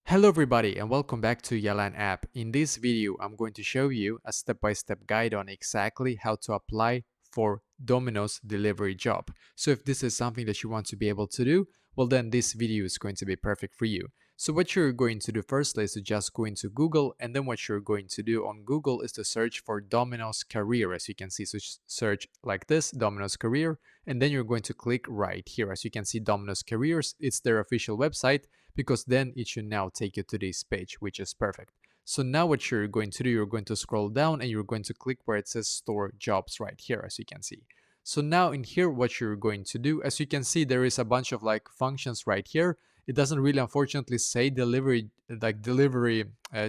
Hello everybody and welcome back to Yalan app. In this video, I'm going to show you a step-by-step guide on exactly how to apply for Domino's delivery job. So if this is something that you want to be able to do, well then this video is going to be perfect for you. So what you're going to do firstly is to just go into Google, and then what you're going to do on Google is to search for Domino's career, as you can see. So search like this, Domino's career, and then you're going to click right here. As you can see, Domino's careers, it's their official website, because then it should now take you to this page, which is perfect. So now what you're going to do, you're going to scroll down and you're going to click where it says store jobs right here, as you can see. So now in here, what you're going to do, as you can see, there is a bunch of like functions right here. It doesn't really unfortunately say delivery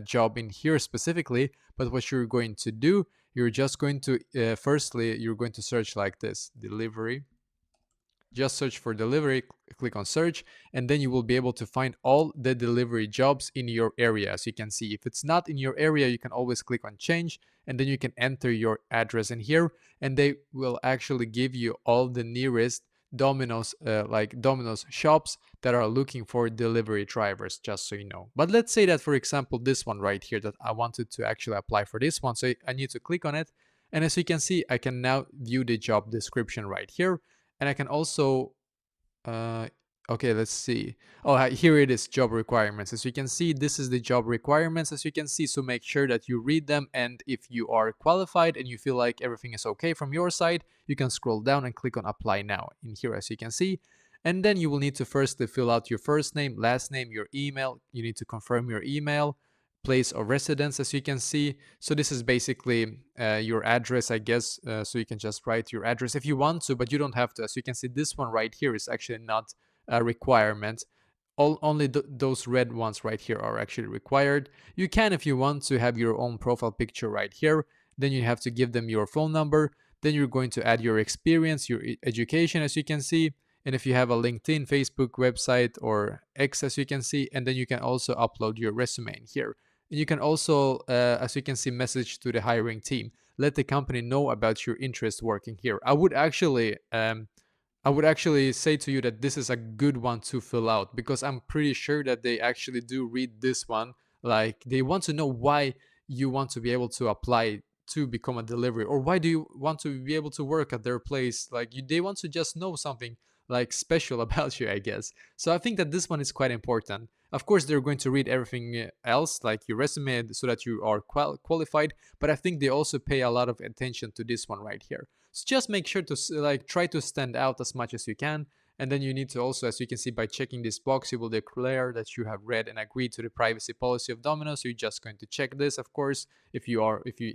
job in here specifically, but what you're going to do, you're just going to firstly you're going to search like this, delivery. Just search for delivery, click on search, and then you will be able to find all the delivery jobs in your area. As you can see, if it's not in your area, you can always click on change, and then you can enter your address in here, and they will actually give you all the nearest Domino's Domino's shops that are looking for delivery drivers, just so you know. But let's say that, for example, this one right here, that I wanted to actually apply for this one, so I need to click on it, and as you can see, I can now view the job description right here, and I can also okay, let's see. Oh, here it is, job requirements. As you can see, this is the job requirements, as you can see. So make sure that you read them, and if you are qualified and you feel like everything is okay from your side, you can scroll down and click on apply now in here, as you can see. And then you will need to firstly fill out your first name, last name, your email. You need to confirm your email, place of residence, as you can see. So this is basically your address, I guess. So you can just write your address if you want to, but you don't have to. As you can see, this one right here is actually not a requirement. Only those red ones right here are actually required. You can, if you want, to have your own profile picture right here. Then you have to give them your phone number. Then you're going to add your experience, your education, as you can see. And if you have a LinkedIn, Facebook website, or X, as you can see, and then you can also upload your resume in here. And you can also, as you can see, message to the hiring team. Let the company know about your interest working here. I would actually say to you that this is a good one to fill out, because I'm pretty sure that they actually do read this one. Like, they want to know why you want to be able to apply to become a delivery, or why do you want to be able to work at their place. Like, they want to just know something like special about you, I guess. So I think that this one is quite important. Of course, they're going to read everything else, like your resume, so that you are qualified, but I think they also pay a lot of attention to this one right here. So just make sure to try to stand out as much as you can. And then you need to also, as you can see, by checking this box, you will declare that you have read and agreed to the privacy policy of Domino's. So you're just going to check this, of course, if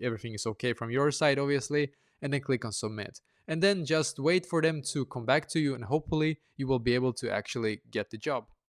everything is okay from your side, obviously, and then click on submit. And then just wait for them to come back to you, and hopefully you will be able to actually get the job.